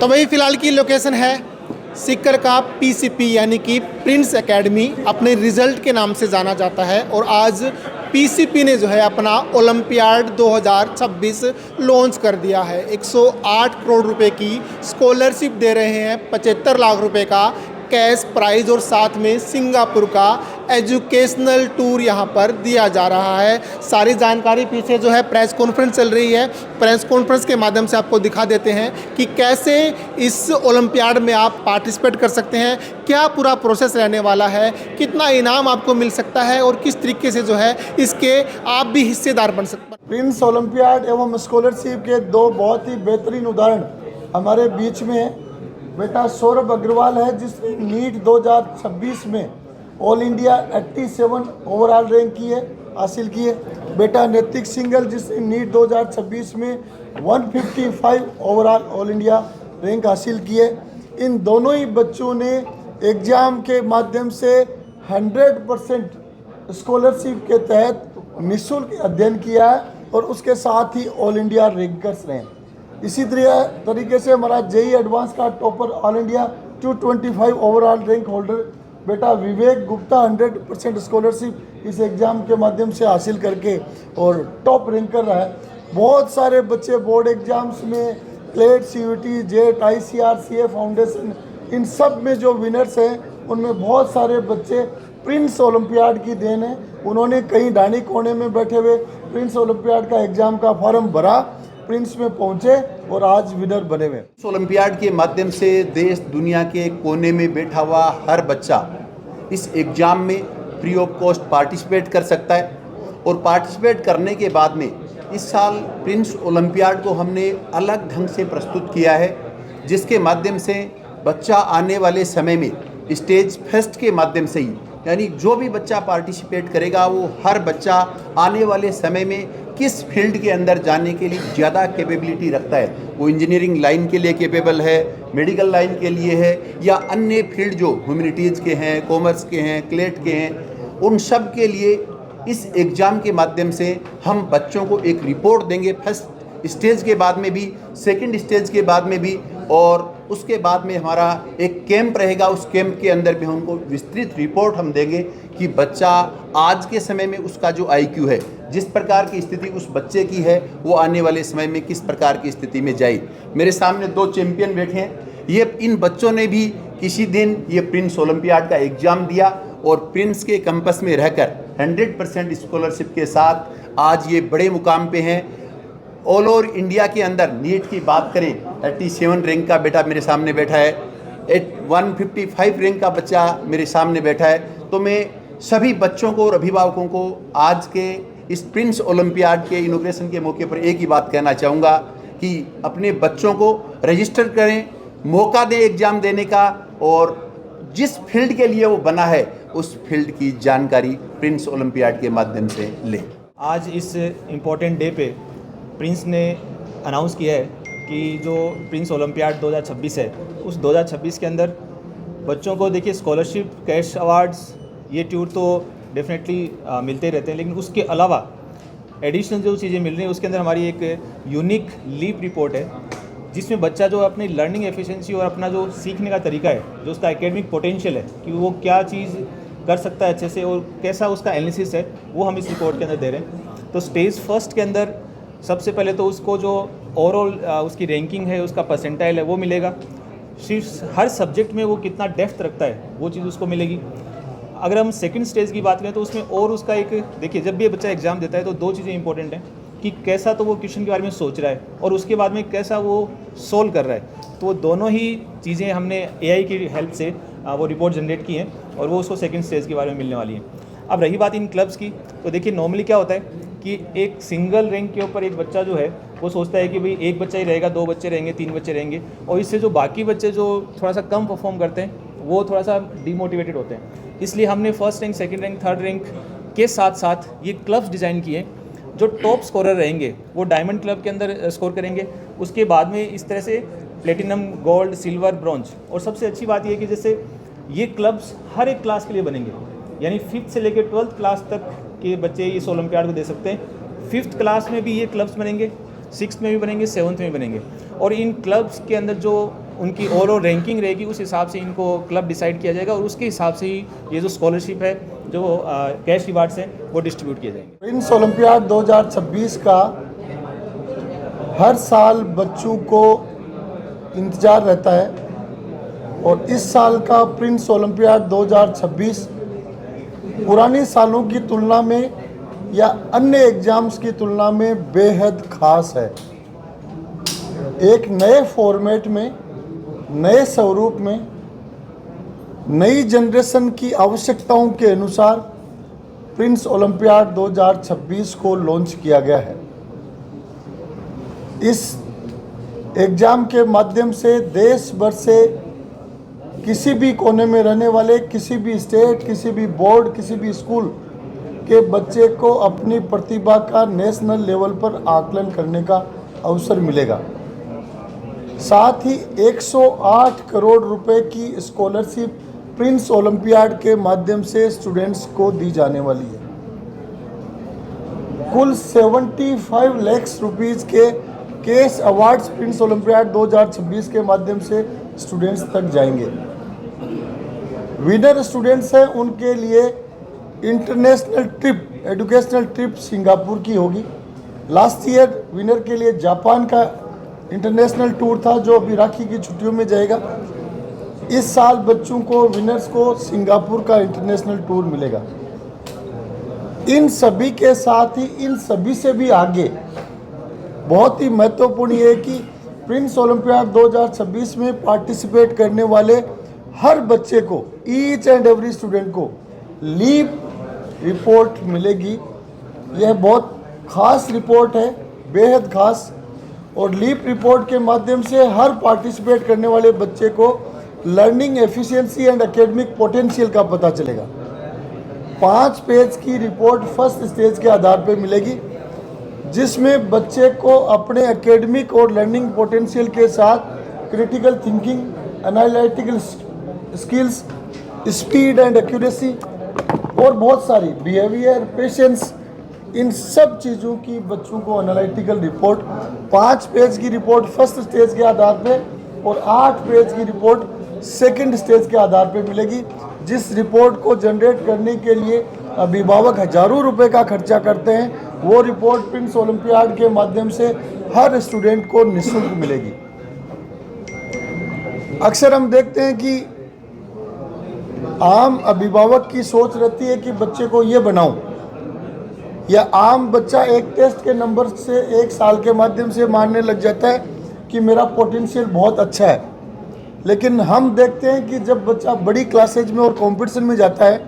तो वही फ़िलहाल की लोकेशन है सीकर का पीसीपी यानी कि प्रिंस एकेडमी, अपने रिज़ल्ट के नाम से जाना जाता है। और आज पीसीपी ने जो है अपना ओलंपियाड 2026 लॉन्च कर दिया है। 108 करोड़ रुपए की स्कॉलरशिप दे रहे हैं, 75 लाख रुपए का कैश प्राइज़ और साथ में सिंगापुर का एजुकेशनल टूर यहाँ पर दिया जा रहा है। सारी जानकारी पीछे जो है प्रेस कॉन्फ्रेंस चल रही है, प्रेस कॉन्फ्रेंस के माध्यम से आपको दिखा देते हैं कि कैसे इस ओलंपियाड में आप पार्टिसिपेट कर सकते हैं, क्या पूरा प्रोसेस रहने वाला है, कितना इनाम आपको मिल सकता है और किस तरीके से जो है इसके आप भी हिस्सेदार बन सकते हैं। प्रिंस ओलंपियाड एवं स्कॉलरशिप के दो बहुत ही बेहतरीन उदाहरण हमारे बीच में है। बेटा सौरभ अग्रवाल है जिसने नीट 2026 में ऑल इंडिया 87 ओवरऑल रैंक हासिल की है। बेटा नैतिक सिंगल जिसने नीट 2026 में 155 ओवरऑल ऑल इंडिया रैंक हासिल की है। इन दोनों ही बच्चों ने एग्ज़ाम के माध्यम से 100% स्कॉलरशिप के तहत निःशुल्क अध्ययन किया है और उसके साथ ही ऑल इंडिया रैंकर्स रहे। इसी तरीके से हमारा जेई एडवांस का topper all India 225 overall rank holder बेटा विवेक गुप्ता 100% स्कॉलरशिप इस एग्ज़ाम के माध्यम से हासिल करके और टॉप रैंकर रहा है। बहुत सारे बच्चे बोर्ड एग्जाम्स में CLAT, CUET, JET, ICAR, CA foundation, इन सब में जो विनर्स हैं उनमें बहुत सारे बच्चे प्रिंस ओलंपियाड की देन है। उन्होंने कहीं डाणी कोने में बैठे हुए प्रिंस ओलंपियाड का एग्ज़ाम का फॉर्म भरा, प्रिंस में पहुंचे और आज विनर बने हुए। इस ओलंपियाड के माध्यम से देश दुनिया के कोने में बैठा हुआ हर बच्चा इस एग्ज़ाम में फ्री ऑफ कॉस्ट पार्टिसिपेट कर सकता है। और पार्टिसिपेट करने के बाद में इस साल प्रिंस ओलंपियाड को हमने अलग ढंग से प्रस्तुत किया है, जिसके माध्यम से बच्चा आने वाले समय में स्टेज फेस्ट के माध्यम से ही, यानी जो भी बच्चा पार्टिसिपेट करेगा वो हर बच्चा आने वाले समय में किस फील्ड के अंदर जाने के लिए ज़्यादा कैपेबिलिटी रखता है, वो इंजीनियरिंग लाइन के लिए कैपेबल है, मेडिकल लाइन के लिए है, या अन्य फील्ड जो ह्यूमैनिटीज़ के हैं, कॉमर्स के हैं, क्लेट के हैं, उन सब के लिए इस एग्ज़ाम के माध्यम से हम बच्चों को एक रिपोर्ट देंगे, फर्स्ट स्टेज के बाद में भी, सेकंड स्टेज के बाद में भी, और उसके बाद में हमारा एक कैंप रहेगा। उस कैंप के अंदर भी हमको विस्तृत रिपोर्ट हम देंगे कि बच्चा आज के समय में उसका जो आईक्यू है, जिस प्रकार की स्थिति उस बच्चे की है, वो आने वाले समय में किस प्रकार की स्थिति में जाए। मेरे सामने दो चैंपियन बैठे हैं, ये इन बच्चों ने भी किसी दिन ये प्रिंस ओलंपियाड का एग्ज़ाम दिया और प्रिंस के कैंपस में रहकर 100% स्कॉलरशिप के साथ आज ये बड़े मुकाम पे हैं। ऑल ओवर इंडिया के अंदर नीट की बात करें, 87 रैंक का बेटा मेरे सामने बैठा है, 155 रैंक का बच्चा मेरे सामने बैठा है। तो मैं सभी बच्चों को और अभिभावकों को आज के इस प्रिंस ओलंपियाड के इनॉग्रेशन के मौके पर एक ही बात कहना चाहूँगा कि अपने बच्चों को रजिस्टर करें, मौका दें एग्ज़ाम देने का, और जिस फील्ड के लिए वो बना है उस फील्ड की जानकारी प्रिंस ओलंपियाड के माध्यम से लें। आज इस इम्पोर्टेंट डे पे प्रिंस ने अनाउंस किया है कि जो प्रिंस ओलंपियाड 2026 है, उस 2026 के अंदर बच्चों को देखिए स्कॉलरशिप, कैश अवार्ड्स, ये टूर तो डेफिनेटली मिलते रहते हैं, लेकिन उसके अलावा एडिशनल जो चीज़ें मिल रही हैं उसके अंदर हमारी एक यूनिक लीप रिपोर्ट है, जिसमें बच्चा जो अपनी लर्निंग एफिशिएंसी और अपना जो सीखने का तरीका है, जो उसका एकेडमिक पोटेंशियल है कि वो क्या चीज़ कर सकता है अच्छे से और कैसा उसका एनालिसिस है, वो हम इस रिपोर्ट के अंदर दे रहे हैं। तो स्टेज फर्स्ट के अंदर सबसे पहले तो उसको जो ओवरऑल उसकी रैंकिंग है, उसका परसेंटाइल है, वो मिलेगा। सिर्फ हर सब्जेक्ट में वो कितना डेप्थ रखता है वो चीज़ उसको मिलेगी। अगर हम सेकंड स्टेज की बात करें तो उसमें और उसका एक, देखिए जब भी बच्चा एग्ज़ाम देता है तो दो चीज़ें इंपॉर्टेंट हैं कि कैसा तो वो क्वेश्चन के बारे में सोच रहा है और उसके बाद में कैसा वो सोल्व कर रहा है। तो वो दोनों ही चीज़ें हमने एआई की हेल्प से वो रिपोर्ट जनरेट की हैं और वो उसको सेकंड स्टेज के बारे में मिलने वाली है। अब रही बात इन क्लब्स की, तो देखिए नॉर्मली क्या होता है कि एक सिंगल रैंक के ऊपर एक बच्चा जो है वो सोचता है कि भाई एक बच्चा ही रहेगा, दो बच्चे रहेंगे, तीन बच्चे रहेंगे, और इससे जो बाकी बच्चे जो थोड़ा सा कम परफॉर्म करते हैं वो थोड़ा सा डीमोटिवेटेड होते हैं। इसलिए हमने first rank, second rank, third rank के साथ साथ ये क्लब्स डिज़ाइन किए। जो टॉप स्कोरर रहेंगे वो डायमंड क्लब के अंदर स्कोर करेंगे, उसके बाद में इस तरह से प्लेटिनम, गोल्ड, सिल्वर, ब्रॉन्ज। और सबसे अच्छी बात ये है कि जैसे ये क्लब्स हर एक क्लास के लिए बनेंगे, यानी 5th से लेकर 12th क्लास तक के बच्चे इस ओलंपियाड को दे सकते हैं। 5th क्लास में भी ये क्लब्स बनेंगे, 6th में भी बनेंगे, 7th में भी बनेंगे। और इन क्लब्स के अंदर जो उनकी ओवरऑल रैंकिंग रहेगी, उस हिसाब से इनको क्लब डिसाइड किया जाएगा और उसके हिसाब से ही ये जो स्कॉलरशिप है, जो कैश रिवार्ड्स हैं, वो डिस्ट्रीब्यूट किए जाएंगे। प्रिंस ओलंपियाड 2026 का हर साल बच्चों को इंतज़ार रहता है और इस साल का प्रिंस ओलंपियाड 2026 पुराने सालों की तुलना में या अन्य एग्ज़ाम्स की तुलना में बेहद ख़ास है। एक नए फॉर्मेट में, नए स्वरूप में, नई जनरेशन की आवश्यकताओं के अनुसार प्रिंस ओलंपियाड 2026 को लॉन्च किया गया है। इस एग्ज़ाम के माध्यम से देश भर से किसी भी कोने में रहने वाले, किसी भी स्टेट, किसी भी बोर्ड, किसी भी स्कूल के बच्चे को अपनी प्रतिभा का नेशनल लेवल पर आकलन करने का अवसर मिलेगा। साथ ही 108 करोड़ रुपए की स्कॉलरशिप प्रिंस ओलंपियाड के माध्यम से स्टूडेंट्स को दी जाने वाली है। कुल 75 लाख रुपीस के कैश अवार्ड्स प्रिंस ओलंपियाड 2026 के माध्यम से स्टूडेंट्स तक जाएंगे। विनर स्टूडेंट्स हैं, उनके लिए international trip, educational trip Singapore की होगी। लास्ट ईयर विनर के लिए जापान का इंटरनेशनल टूर था, जो अभी राखी की छुट्टियों में जाएगा। इस साल बच्चों को, विनर्स को सिंगापुर का इंटरनेशनल टूर मिलेगा। इन सभी के साथ ही, इन सभी से भी आगे बहुत ही महत्वपूर्ण ये है कि प्रिंस ओलंपियाड 2026 में पार्टिसिपेट करने वाले हर बच्चे को, ईच एंड एवरी स्टूडेंट को लीप रिपोर्ट मिलेगी। यह बहुत खास रिपोर्ट है, बेहद खास। और लीप रिपोर्ट के माध्यम से हर पार्टिसिपेट करने वाले बच्चे को learning efficiency and academic potential का पता चलेगा। 5 पेज की रिपोर्ट फर्स्ट स्टेज के आधार पर मिलेगी, जिसमें बच्चे को अपने एकेडमिक और लर्निंग पोटेंशियल के साथ critical thinking, analytical skills, speed and accuracy और बहुत सारी बिहेवियर, पेशेंस, इन सब चीज़ों की बच्चों को एनालिटिकल रिपोर्ट, 5 पेज की रिपोर्ट फर्स्ट स्टेज के आधार पे और 8 पेज की रिपोर्ट सेकंड स्टेज के आधार पे मिलेगी। जिस रिपोर्ट को जनरेट करने के लिए अभिभावक हजारों रुपए का खर्चा करते हैं, वो रिपोर्ट प्रिंस ओलंपियाड के माध्यम से हर स्टूडेंट को निःशुल्क मिलेगी। अक्सर हम देखते हैं कि आम अभिभावक की सोच रहती है कि बच्चे को ये बनाऊं, या आम बच्चा एक टेस्ट के नंबर से 1 साल के माध्यम से मानने लग जाता है कि मेरा पोटेंशियल बहुत अच्छा है। लेकिन हम देखते हैं कि जब बच्चा बड़ी क्लासेज में और कंपटीशन में जाता है,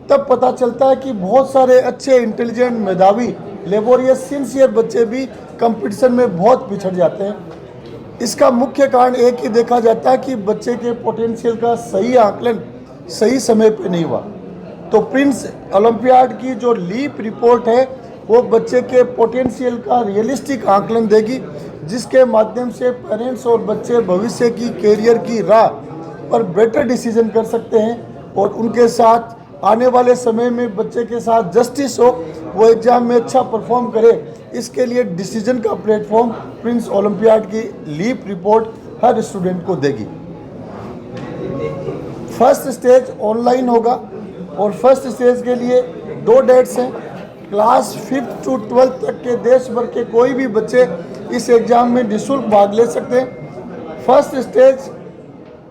तब पता चलता है कि बहुत सारे अच्छे, इंटेलिजेंट, मेधावी, लेबोरियस, सिंसियर बच्चे भी कंपटीशन में बहुत पिछड़ जाते हैं। इसका मुख्य कारण एक ही देखा जाता है कि बच्चे के पोटेंशियल का सही आकलन सही समय पे नहीं हुआ। तो प्रिंस ओलंपियाड की जो लीप रिपोर्ट है, वो बच्चे के पोटेंशियल का रियलिस्टिक आकलन देगी, जिसके माध्यम से पेरेंट्स और बच्चे भविष्य की कैरियर की राह पर बेटर डिसीजन कर सकते हैं और उनके साथ आने वाले समय में बच्चे के साथ जस्टिस हो, वो एग्ज़ाम में अच्छा परफॉर्म करे। इसके लिए डिसीजन का प्लेटफॉर्म प्रिंस ओलंपियाड की लीप रिपोर्ट हर स्टूडेंट को देगी। फर्स्ट स्टेज ऑनलाइन होगा और फर्स्ट स्टेज के लिए 2 डेट्स हैं। क्लास 5th to 12th तक के देश भर के कोई भी बच्चे इस एग्ज़ाम में निःशुल्क भाग ले सकते हैं। फर्स्ट स्टेज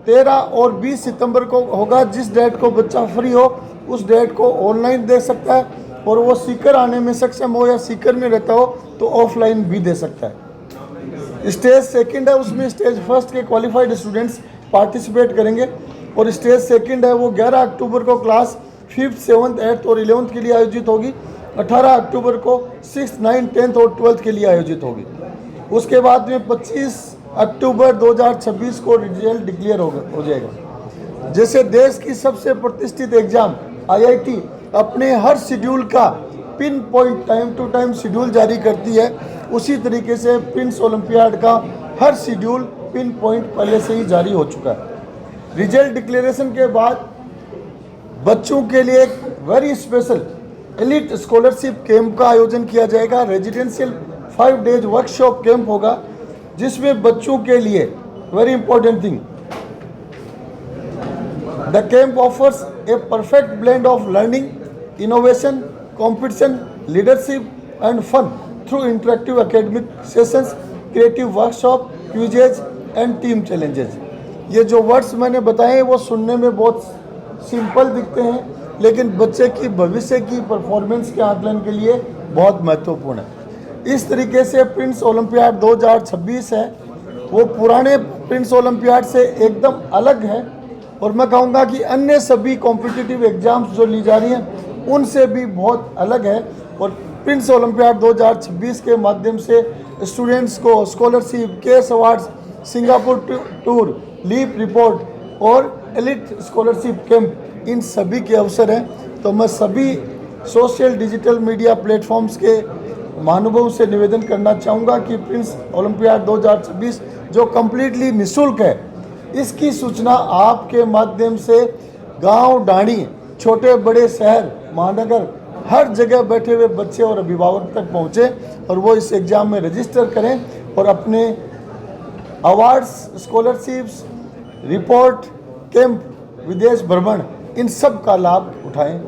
13 और 20 सितंबर को होगा। जिस डेट को बच्चा फ्री हो, उस डेट को ऑनलाइन दे सकता है, और वो सीकर आने में सक्षम हो या सीकर में रहता हो तो ऑफलाइन भी दे सकता है। स्टेज सेकंड है, उसमें स्टेज फर्स्ट के क्वालिफाइड स्टूडेंट्स पार्टिसिपेट करेंगे, और स्टेज सेकंड है वो 11 अक्टूबर को क्लास 5th, 7th, 8th और 11th के लिए आयोजित होगी। 18 अक्टूबर को 6th, 9th, 10th और 12th के लिए आयोजित होगी। उसके बाद में 25 अक्टूबर 2026 को रिजल्ट डिक्लेयर हो जाएगा। जैसे देश की सबसे प्रतिष्ठित एग्जाम IIT अपने हर शेड्यूल का pinpoint time to time schedule जारी करती है, उसी तरीके से प्रिंस ओलंपियाड का हर शेड्यूल पिन पॉइंट पहले से ही जारी हो चुका है। रिजल्ट डिक्लेरेशन के बाद बच्चों के लिए एक very special elite scholarship camp का आयोजन किया जाएगा। रेजिडेंशियल 5 डेज वर्कशॉप कैंप होगा, जिसमें बच्चों के लिए very important thing. The camp offers a perfect blend of learning, innovation, competition, leadership and fun through interactive academic sessions, creative workshop, quizzes and team challenges. ये जो वर्ड्स मैंने बताए वो सुनने में बहुत सिंपल दिखते हैं, लेकिन बच्चे की भविष्य की परफॉर्मेंस के आकलन के लिए बहुत महत्वपूर्ण है। इस तरीके से प्रिंस ओलंपियाड 2026 है वो पुराने प्रिंस ओलंपियाड से एकदम अलग है, और मैं कहूँगा कि अन्य सभी कॉम्पिटिटिव एग्जाम्स जो ली जा रही हैं उनसे भी बहुत अलग है। और प्रिंस ओलंपियाड 2026 के माध्यम से स्टूडेंट्स को scholarship, cash awards, Singapore tour, leap report और एलिट स्कॉलरशिप कैंप, इन सभी के अवसर हैं। तो मैं सभी सोशल डिजिटल मीडिया प्लेटफॉर्म्स के महानुभावों से निवेदन करना चाहूँगा कि प्रिंस ओलंपियाड 2026 जो कम्प्लीटली निःशुल्क है, इसकी सूचना आपके माध्यम से गांव, डाणी, छोटे बड़े शहर, महानगर, हर जगह बैठे हुए बच्चे और अभिभावक तक पहुँचे और वो इस एग्ज़ाम में रजिस्टर करें और अपने अवार्ड्स, स्कॉलरशिप्स, रिपोर्ट, कैंप, विदेश भ्रमण, इन सब का लाभ उठाएं।